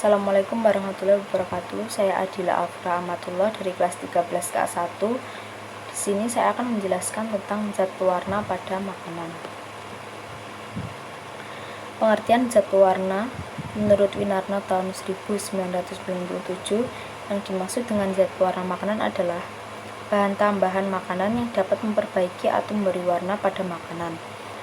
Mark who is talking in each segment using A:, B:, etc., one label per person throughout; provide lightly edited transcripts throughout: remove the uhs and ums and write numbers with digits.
A: Assalamualaikum warahmatullahi wabarakatuh. Saya Adila Afra Amatullah dari kelas 13 KA1. Di sini saya akan menjelaskan tentang zat pewarna pada makanan. Pengertian zat pewarna menurut Winarno tahun 1997, yang dimaksud dengan zat pewarna makanan adalah bahan tambahan makanan yang dapat memperbaiki atau memberi warna pada makanan.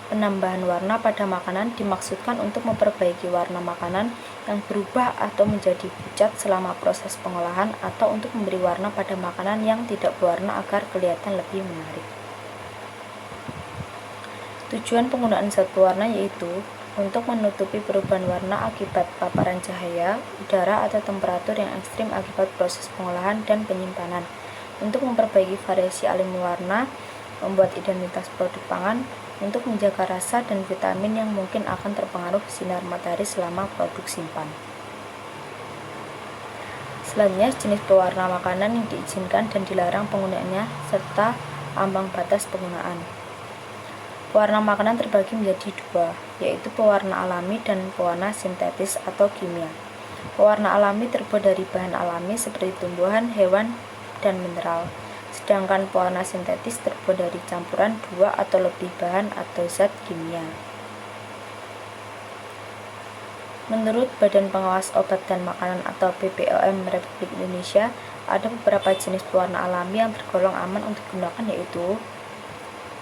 A: Penambahan warna pada makanan dimaksudkan untuk memperbaiki warna makanan yang berubah atau menjadi pucat selama proses pengolahan, atau untuk memberi warna pada makanan yang tidak berwarna agar kelihatan lebih menarik. Tujuan penggunaan zat pewarna yaitu untuk menutupi perubahan warna akibat paparan cahaya, udara, atau temperatur yang ekstrim akibat proses pengolahan dan penyimpanan, untuk memperbaiki variasi alami warna, membuat identitas produk pangan, untuk menjaga rasa dan vitamin yang mungkin akan terpengaruh sinar matahari selama produk simpan. Selanjutnya, jenis pewarna makanan yang diizinkan dan dilarang penggunaannya serta ambang batas penggunaan. Pewarna makanan terbagi menjadi dua, yaitu pewarna alami dan pewarna sintetis atau kimia. Pewarna alami terbuat dari bahan alami seperti tumbuhan, hewan, dan mineral. Sedangkan pewarna sintetis terbuat dari campuran dua atau lebih bahan atau zat kimia. Menurut Badan Pengawas Obat dan Makanan atau BPOM Republik Indonesia, ada beberapa jenis pewarna alami yang tergolong aman untuk digunakan, yaitu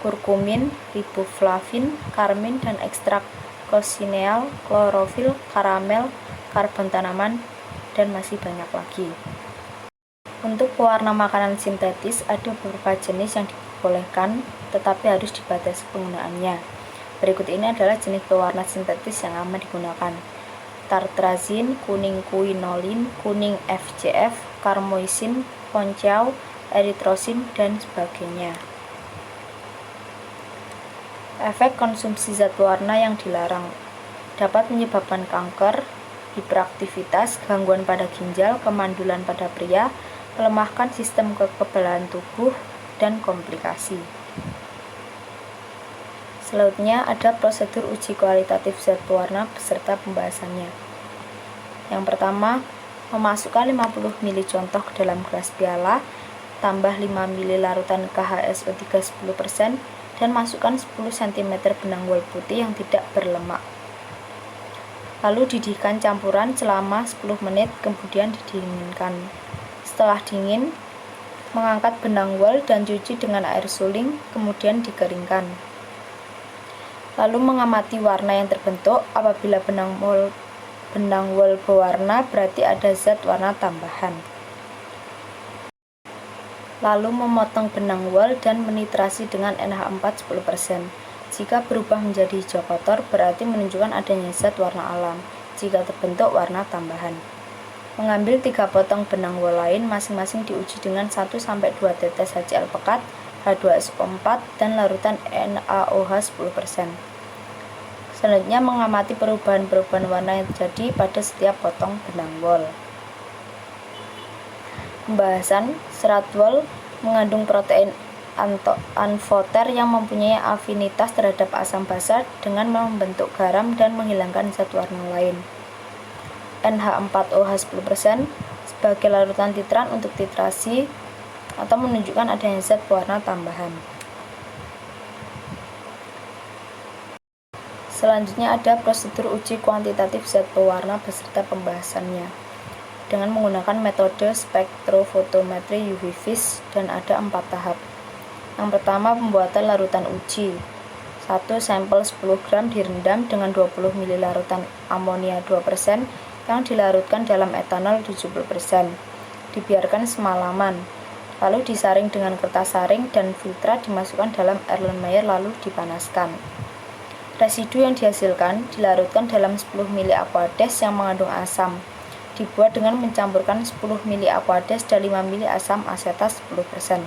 A: kurkumin, riboflavin, karmin, dan ekstrak kosineal, klorofil, karamel, karbon tanaman, dan masih banyak lagi. Untuk pewarna makanan sintetis, ada beberapa jenis yang dibolehkan, tetapi harus dibatasi penggunaannya. Berikut ini adalah jenis pewarna sintetis yang aman digunakan: tartrazin, kuning quinolin, kuning FCF, karmoisin, poncau, eritrosin, dan sebagainya. Efek konsumsi zat pewarna yang dilarang dapat menyebabkan kanker, hiperaktivitas, gangguan pada ginjal, kemandulan pada pria, melemahkan sistem kekebalan tubuh, dan komplikasi. Selanjutnya ada prosedur uji kualitatif zat pewarna beserta pembahasannya. Yang pertama, memasukkan 50 ml contoh ke dalam gelas piala, tambah 5 ml larutan KHSO3 10%, dan masukkan 10 cm benang wol putih yang tidak berlemak. Lalu didihkan campuran selama 10 menit, kemudian didinginkan. Setelah dingin, mengangkat benang wol dan cuci dengan air suling, kemudian dikeringkan. Lalu mengamati warna yang terbentuk. Apabila benang wol berwarna, berarti ada zat warna tambahan. Lalu memotong benang wol dan menitrasi dengan NH4 10%. Jika berubah menjadi hijau kotor, berarti menunjukkan adanya zat warna alam. Jika terbentuk warna tambahan. Mengambil 3 potong benang wol lain, masing-masing diuji dengan 1-2 tetes HCl pekat, H2SO4, dan larutan NaOH 10%. Selanjutnya mengamati perubahan-perubahan warna yang terjadi pada setiap potong benang wol. Pembahasan: serat wol mengandung protein anfoter yang mempunyai afinitas terhadap asam basa dengan membentuk garam dan menghilangkan zat warna lain. NH4OH 10% sebagai larutan titran untuk titrasi atau menunjukkan adanya zat pewarna tambahan. Selanjutnya ada prosedur uji kuantitatif zat pewarna beserta pembahasannya dengan menggunakan metode spektrofotometri UV-Vis, dan ada 4 tahap. Yang pertama, pembuatan larutan uji. 1. Sampel 10 gram direndam dengan 20 ml larutan amonia 2% yang dilarutkan dalam etanol 70%. Dibiarkan semalaman. Lalu disaring dengan kertas saring dan filtrat dimasukkan dalam Erlenmeyer lalu dipanaskan. Residu yang dihasilkan dilarutkan dalam 10 ml Aquades yang mengandung asam. Dibuat dengan mencampurkan 10 ml Aquades dan 5 ml asam asetat 10%.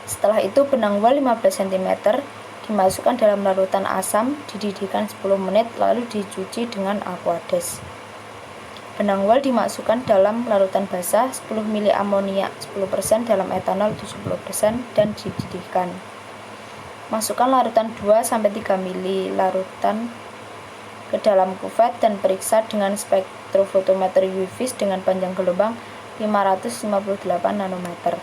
A: Setelah itu benang wol 15 cm dimasukkan dalam larutan asam, dididihkan 10 menit, lalu dicuci dengan Aquades. Benang wol dimasukkan dalam larutan basah, 10 ml amonia 10% dalam etanol 70%, dan dididihkan. Masukkan larutan 2-3 ml larutan ke dalam kuvet dan periksa dengan spektrofotometer UV dengan panjang gelombang 558 nanometer.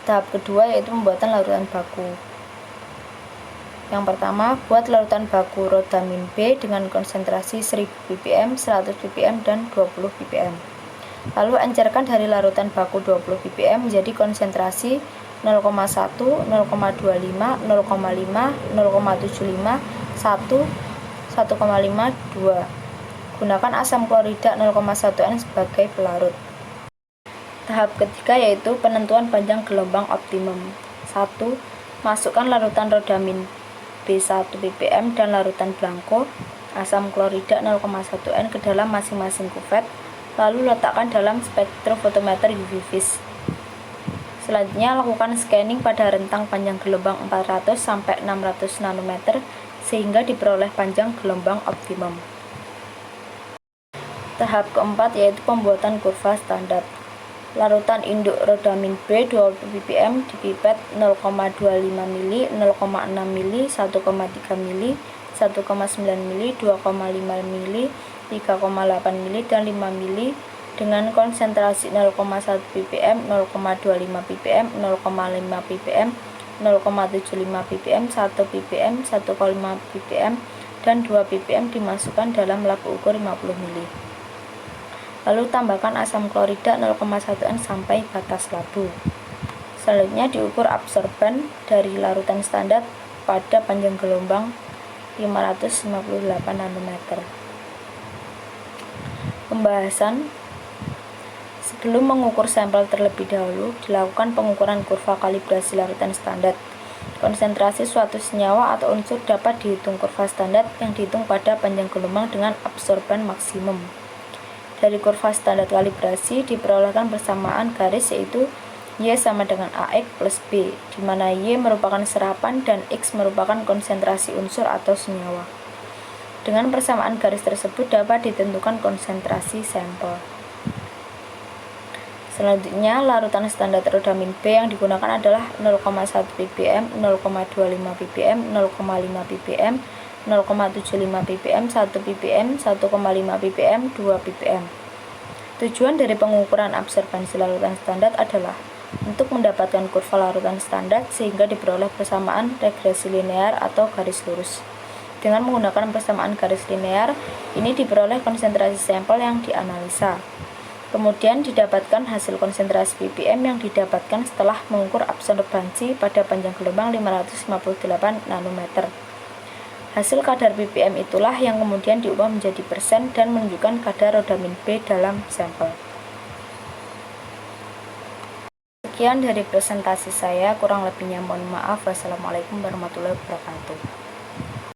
A: Tahap kedua yaitu pembuatan larutan baku. Yang pertama, buat larutan baku rodamin B dengan konsentrasi 1000 ppm, 100 ppm, dan 20 ppm. Lalu encerkan dari larutan baku 20 ppm menjadi konsentrasi 0,1, 0,25, 0,5, 0,75, 1, 1,5, 2. Gunakan asam klorida 0,1 N sebagai pelarut. Tahap ketiga yaitu penentuan panjang gelombang optimum. 1. Masukkan larutan rodamin B1 ppm dan larutan blanko asam klorida 0,1 N ke dalam masing-masing kuvet, lalu letakkan dalam spektrofotometer UV vis. Selanjutnya lakukan scanning pada rentang panjang gelombang 400 sampai 600 nanometer sehingga diperoleh panjang gelombang optimum. Tahap keempat yaitu pembuatan kurva standar. Larutan induk rodamin B 20 ppm dipipet 0,25 mili, 0,6 mili, 1,3 mili, 1,9 mili, 2,5 mili, 3,8 mili, dan 5 mili dengan konsentrasi 0,1 ppm, 0,25 ppm, 0,5 ppm, 0,75 ppm, 1 ppm, 1,5 ppm, dan 2 ppm dimasukkan dalam lab ukur 50 mili. Lalu tambahkan asam klorida 0,1 N sampai batas labu. Selanjutnya diukur absorban dari larutan standar pada panjang gelombang 558 nanometer. Pembahasan. Sebelum mengukur sampel terlebih dahulu, dilakukan pengukuran kurva kalibrasi larutan standar. Konsentrasi suatu senyawa atau unsur dapat dihitung kurva standar yang dihitung pada panjang gelombang dengan absorban maksimum. Dari kurva standar kalibrasi diperolehkan persamaan garis yaitu Y sama dengan AX plus B, di mana Y merupakan serapan dan X merupakan konsentrasi unsur atau senyawa. Dengan persamaan garis tersebut dapat ditentukan konsentrasi sampel. Selanjutnya, larutan standar rodamin B yang digunakan adalah 0,1 ppm, 0,25 ppm, 0,5 ppm, 0,75 ppm, 1 ppm, 1,5 ppm, 2 ppm. Tujuan dari pengukuran absorbansi larutan standar adalah untuk mendapatkan kurva larutan standar sehingga diperoleh persamaan regresi linear atau garis lurus. Dengan menggunakan persamaan garis linear, ini diperoleh konsentrasi sampel yang dianalisa. Kemudian didapatkan hasil konsentrasi ppm yang didapatkan setelah mengukur absorbansi pada panjang gelombang 558 nanometer. Hasil kadar ppm itulah yang kemudian diubah menjadi persen dan menunjukkan kadar rodamin B dalam sampel. Sekian dari presentasi saya, kurang lebihnya mohon maaf. Wassalamualaikum warahmatullahi wabarakatuh.